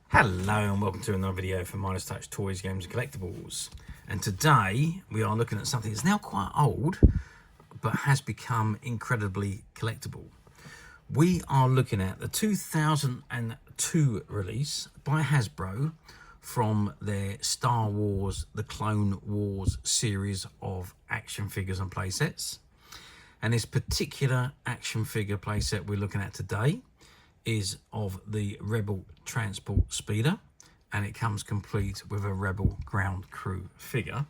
Hello and welcome to another video from Midas Touch Toys, Games and Collectibles. And today we are looking at something that's now quite old but has become incredibly collectible. We are looking at the 2002 release by Hasbro from their Star Wars The Clone Wars series of action figures and playsets. And this particular action figure playset we're looking at today is of the Rebel Transport Speeder, and it comes complete with a Rebel Ground Crew figure.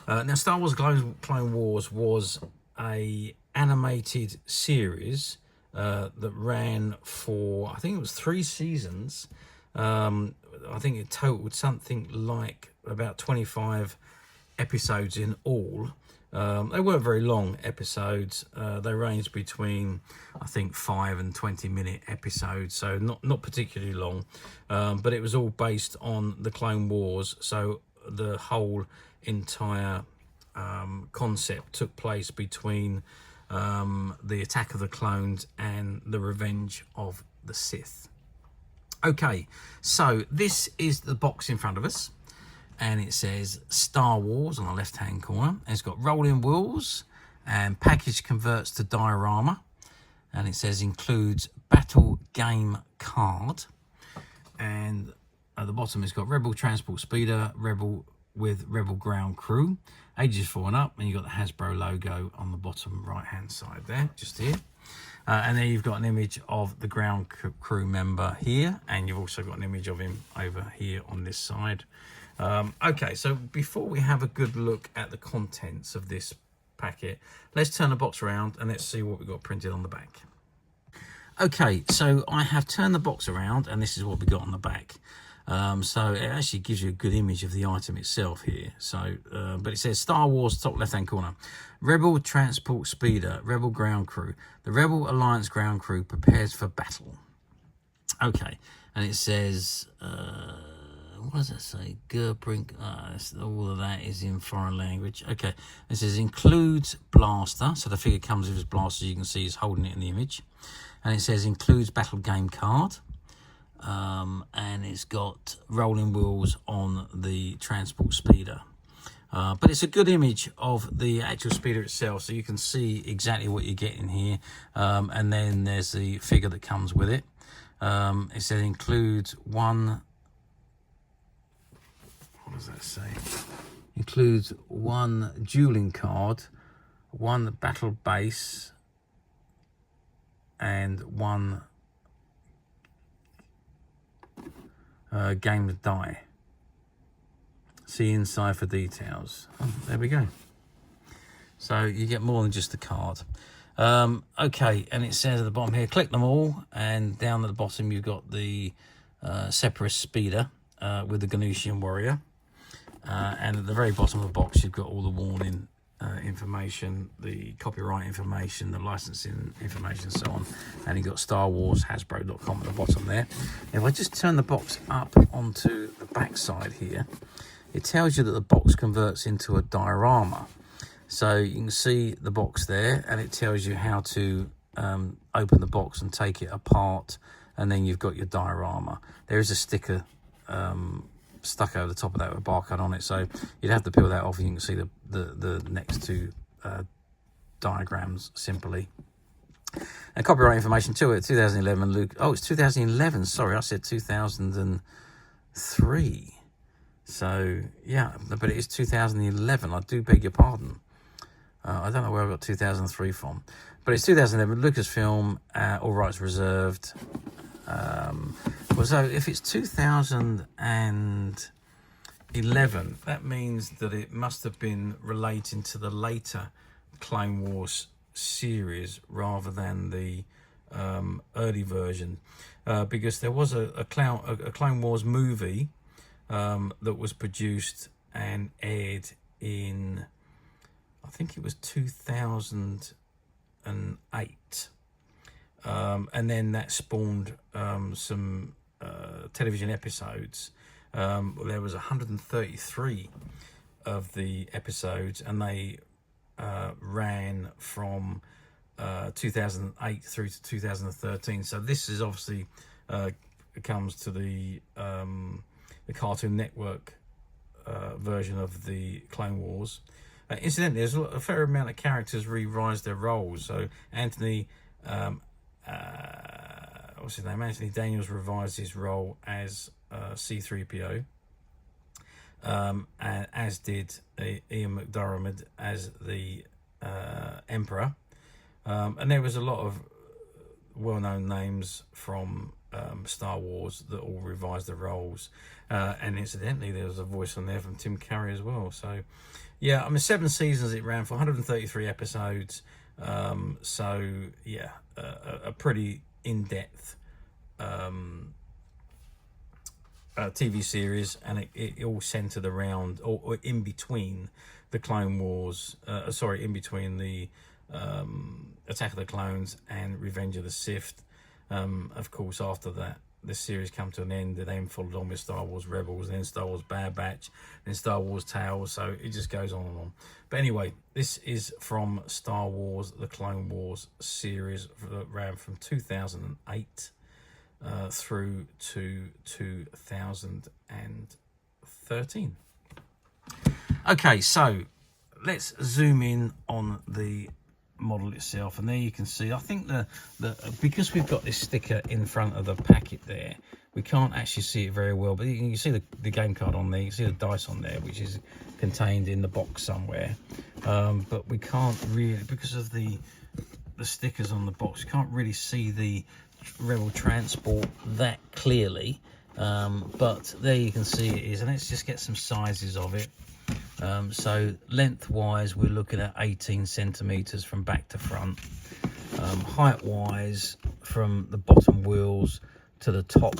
Now, Star Wars Clone Wars was a animated series that ran for, I think it was 3 seasons. I think it totaled something like about 25 episodes in all. They weren't very long episodes. They ranged between, I think, 5 and 20-minute episodes, so not particularly long. But it was all based on the Clone Wars, so the whole entire concept took place between the Attack of the Clones and the Revenge of the Sith. Okay, so this is the box in front of us. And it says Star Wars on the left-hand corner. And it's got rolling wheels, and package converts to diorama. And it says includes battle game card. And at the bottom it's got Rebel Transport Speeder, Rebel with Rebel Ground Crew, ages 4 and up. And you've got the Hasbro logo on the bottom right-hand side there, just here. And then you've got an image of the ground crew member here. And you've also got an image of him over here on this side. Okay, so before we have a good look at the contents of this packet, let's turn the box around and let's see what we've got printed on the back. Okay, so I have turned the box around and this is what we got on the back. So it actually gives you a good image of the item itself here. So, but it says Star Wars, top left-hand corner. Rebel Transport Speeder, Rebel Ground Crew. The Rebel Alliance Ground Crew prepares for battle. Okay, and it says... what does that say? Gerbrink. All of that is in foreign language. Okay. It says includes blaster. So the figure comes with his blaster. You can see he's holding it in the image. And it says includes battle game card. And it's got rolling wheels on the transport speeder. But it's a good image of the actual speeder itself. So you can see exactly what you're getting here. And then there's the figure that comes with it. It says includes one... What does that say? Includes one dueling card, one battle base, and one game of die. See inside for details. Oh, there we go. So you get more than just the card. Okay, and it says at the bottom here, click them all, and down at the bottom you've got the Separatist Speeder with the Ganutian Warrior. And at the very bottom of the box, you've got all the warning information, the copyright information, the licensing information, and so on. And you've got Star Wars, Hasbro.com at the bottom there. If I just turn the box up onto the back side here, it tells you that the box converts into a diorama. So you can see the box there, and it tells you how to open the box and take it apart. And then you've got your diorama. There is a sticker stuck over the top of that with a barcode on it, so you'd have to peel that off and you can see the next two diagrams simply. And copyright information to it, 2011 Luke. Oh, it's 2011, sorry, I said 2003. So yeah, but it is 2011. I do beg your pardon. I don't know where I got 2003 from, but it's 2011 Lucasfilm, all rights reserved. Well, so if it's 2011, that means that it must have been relating to the later Clone Wars series rather than the early version, because there was a Clone Wars movie that was produced and aired in, I think it was 2008. And then that spawned some television episodes. There was 133 of the episodes, and they ran from 2008 through to 2013. So this is obviously comes to the Cartoon Network version of the Clone Wars. Incidentally, there's a fair amount of characters revised their roles. So Anthony, what's his name? Anthony Daniels revised his role as C-3PO, and as did Ian McDiarmid as the Emperor. And there was a lot of well-known names from Star Wars that all revised the roles. And incidentally, there was a voice on there from Tim Curry as well. So, yeah, I mean, 7 seasons it ran for, 133 episodes. So, yeah, a pretty in-depth TV series, and it all centered around, or in between the Clone Wars, in between the Attack of the Clones and Revenge of the Sith. Of course, after that, the series come to an end. They then followed on with Star Wars Rebels, then Star Wars Bad Batch, then Star Wars Tales. So it just goes on and on. But anyway, this is from Star Wars, the Clone Wars series that ran from 2008 through to 2013. Okay, so let's zoom in on the model itself, and there you can see, I think the because we've got this sticker in front of the packet there, we can't actually see it very well, but you can see the game card on there, you can see the dice on there, which is contained in the box somewhere, but we can't really, because of the stickers on the box, you can't really see the Rebel transport that clearly, but there you can see it is. And let's just get some sizes of it. So lengthwise, we're looking at 18 centimeters from back to front. Height wise, from the bottom wheels to the top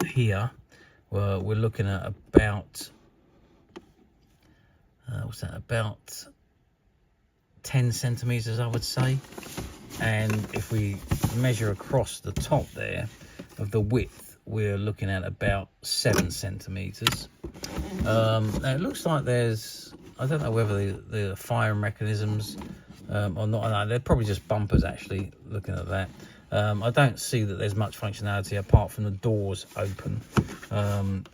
here, we're looking at about about 10 centimeters, I would say. And if we measure across the top there of the width, we're looking at about 7 centimeters. Now it looks like there's, I don't know whether the firing mechanisms or not. I know they're probably just bumpers, actually, looking at that. I don't see that there's much functionality apart from the doors open,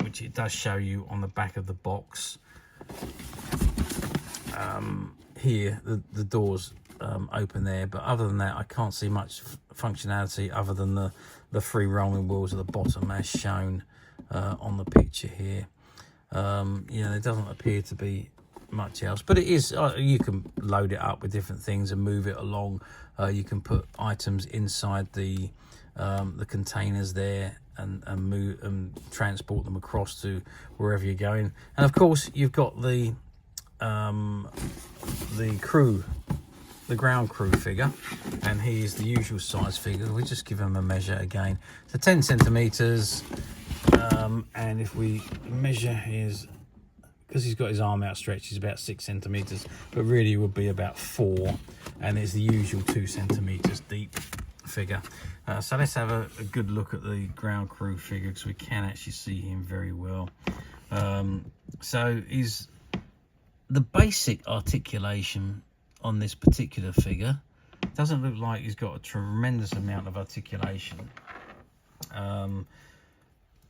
which it does show you on the back of the box. Here, the doors open there, but other than that, I can't see much functionality other than the 3 rolling wheels at the bottom, as shown on the picture here. There doesn't appear to be much else, but it is, you can load it up with different things and move it along. You can put items inside the containers there and move and transport them across to wherever you're going. And of course, you've got the crew, the ground crew figure, and here's the usual size figure. We just give him a measure again, so 10 centimeters, and if we measure his, because he's got his arm outstretched, he's about 6 centimeters, but really it would be about 4, and there's the usual 2 centimeters deep figure. So let's have a good look at the ground crew figure, because we can actually see him very well. So he's the basic articulation on this particular figure. Doesn't look like he's got a tremendous amount of articulation,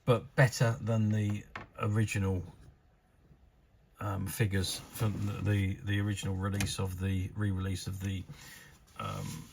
but better than the original figures from the original release of the re-release of the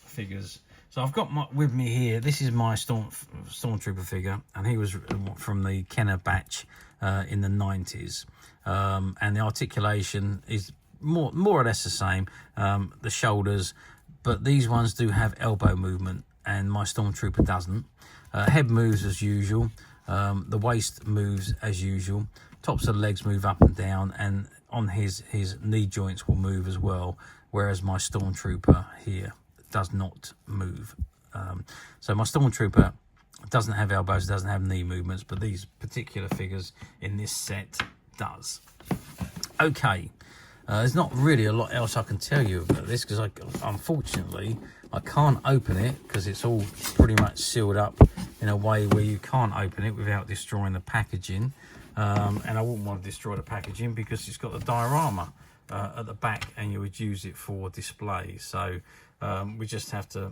figures. So I've got with me here, this is my Stormtrooper figure, and he was from the Kenner batch in the 90s, and the articulation is more or less the same, the shoulders, but these ones do have elbow movement, and my Stormtrooper doesn't. Head moves as usual, the waist moves as usual, tops of the legs move up and down, and on his knee joints will move as well, whereas my Stormtrooper here does not move. So my Stormtrooper doesn't have elbows, doesn't have knee movements, but these particular figures in this set does. Okay, there's not really a lot else I can tell you about this, because unfortunately I can't open it, because it's all pretty much sealed up in a way where you can't open it without destroying the packaging, and I wouldn't want to destroy the packaging because it's got the diorama at the back, and you would use it for display. So we just have to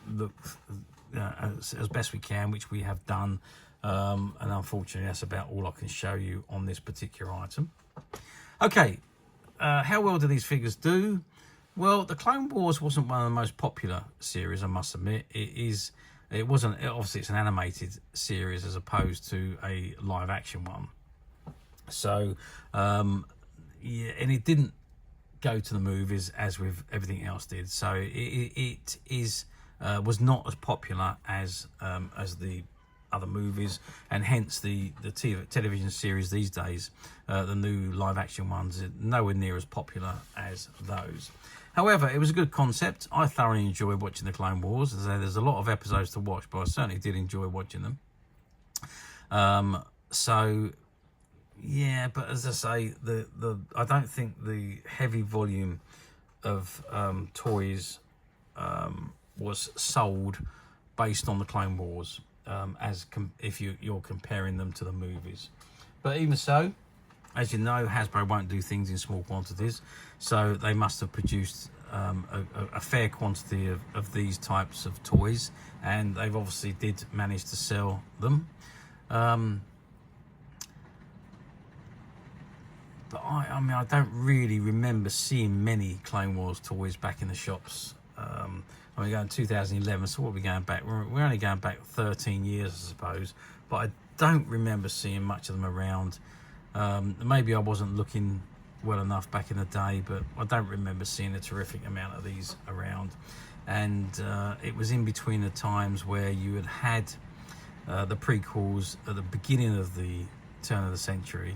look as best we can, which we have done. And unfortunately, that's about all I can show you on this particular item. Okay, how well do these figures do? Well, the Clone Wars wasn't one of the most popular series, I must admit. It wasn't. Obviously, it's an animated series as opposed to a live action one. So, yeah, and it didn't go to the movies as with everything else did. So it was not as popular as the other movies, and hence the television series these days, the new live action ones, are nowhere near as popular as those. However, it was a good concept. I thoroughly enjoyed watching the Clone Wars. As I say, there's a lot of episodes to watch, but I certainly did enjoy watching them. So yeah, but as I say, I don't think the heavy volume of toys was sold based on the Clone Wars, if you're comparing them to the movies. But even so, as you know, Hasbro won't do things in small quantities, so they must have produced a fair quantity of these types of toys, and they've obviously did manage to sell them. But I mean, I don't really remember seeing many Clone Wars toys back in the shops. I mean, going 2011, so what are we going back? We're only going back 13 years, I suppose. But I don't remember seeing much of them around. Maybe I wasn't looking well enough back in the day, but I don't remember seeing a terrific amount of these around. And it was in between the times where you had the prequels at the beginning of the turn of the century.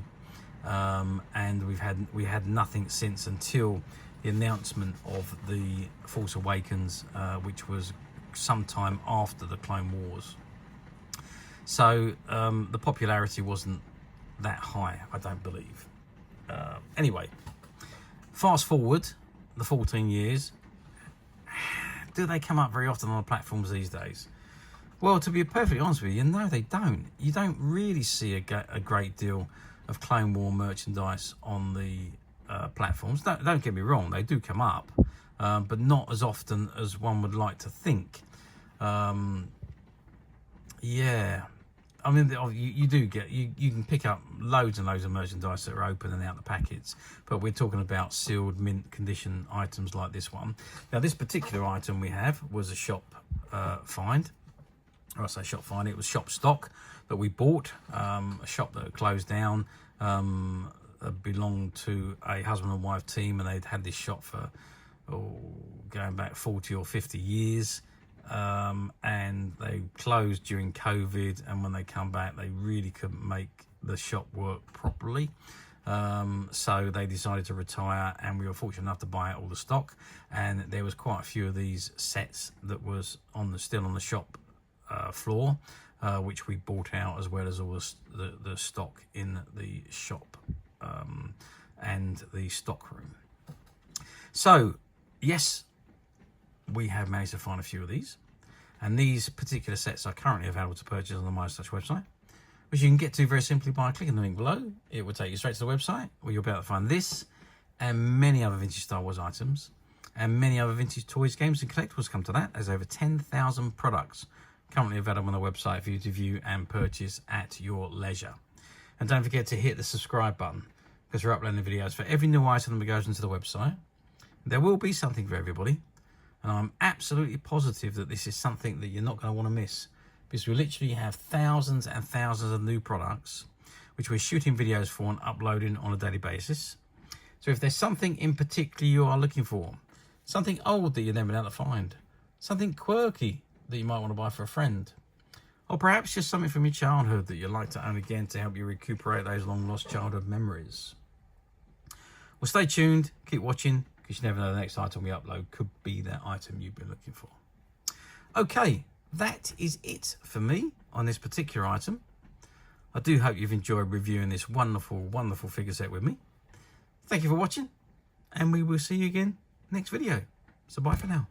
And we had nothing since until the announcement of the Force Awakens, which was sometime after the Clone Wars. So the popularity wasn't that high, I don't believe. Anyway, fast forward the 14 years. Do they come up very often on the platforms these days? Well, to be perfectly honest with you, no, they don't. You don't really see a great deal of Clone War merchandise on the platforms. Don't get me wrong, they do come up, but not as often as one would like to think. Yeah, I mean, you do get, you can pick up loads and loads of merchandise that are open and out the packets, but we're talking about sealed mint condition items like this one. Now, this particular item we have was a shop find. Or I say shop find, it was shop stock that we bought, a shop that had closed down, belonged to a husband and wife team, and they'd had this shop for going back 40 or 50 years, and they closed during COVID, and when they come back they really couldn't make the shop work properly, so they decided to retire, and we were fortunate enough to buy out all the stock, and there was quite a few of these sets that was still on the shop floor, which we bought out, as well as all the stock in the shop and the stock room. So yes, we have managed to find a few of these, and these particular sets are currently available to purchase on the Midas Touch website, which you can get to very simply by clicking the link below. It will take you straight to the website, where you'll be able to find this and many other vintage Star Wars items, and many other vintage toys, games and collectibles. Come to that, there's over 10,000 products currently available on the website for you to view and purchase at your leisure. And don't forget to hit the subscribe button, because we're uploading videos for every new item that goes into the website. There will be something for everybody, and I'm absolutely positive that this is something that you're not going to want to miss, because we literally have thousands and thousands of new products which we're shooting videos for and uploading on a daily basis. So if there's something in particular you are looking for, something old that you're never able to find, something quirky that you might want to buy for a friend, or perhaps just something from your childhood that you'd like to own again to help you recuperate those long lost childhood memories. Well, stay tuned, keep watching, because you never know, the next item we upload could be that item you've been looking for. Okay, that is it for me on this particular item. I do hope you've enjoyed reviewing this wonderful, wonderful figure set with me. Thank you for watching, and we will see you again next video. So bye for now.